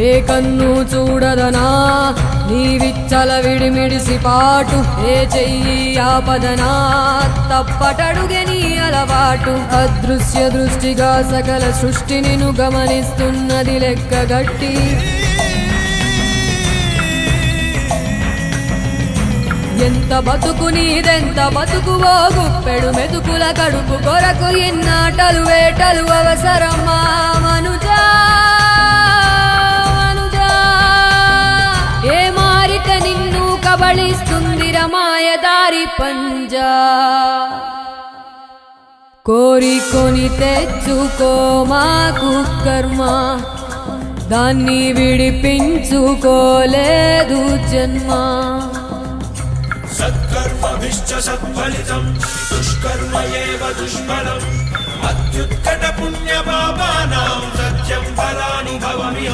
ఏ కన్ను చూడదనా నీ విచ్చల విడిమిడిసి పాటు, ఏ చెయ్యి ఆపదనా తప్పటడుగే నీ అలవాటు. అదృశ్య దృష్టిగా సకల సృష్టిని ను గమనిస్తున్నది లెక్కగట్టి, ఎంత బతుకు నీదెంత బతుకువో గుప్పెడు మెతుకుల కడుపు కొరకు ఎన్నాటలు వేటలు అవసరమా మనుజా మనుజా. ఏ మారిక నిన్ను కబళిస్తుందిర మాయదారి పంజా. కోరికొని తెచ్చుకో మాకు కర్మ, దాన్ని విడిపించుకోలేదు జన్మ. సత్కర్మభిశ్చ సత్ఫలితం దుష్కర్మ ఏవ దుష్ఫలం. అత్యుత్కట పుణ్య పాపానాం సత్యం ఫలానుభవమిహ.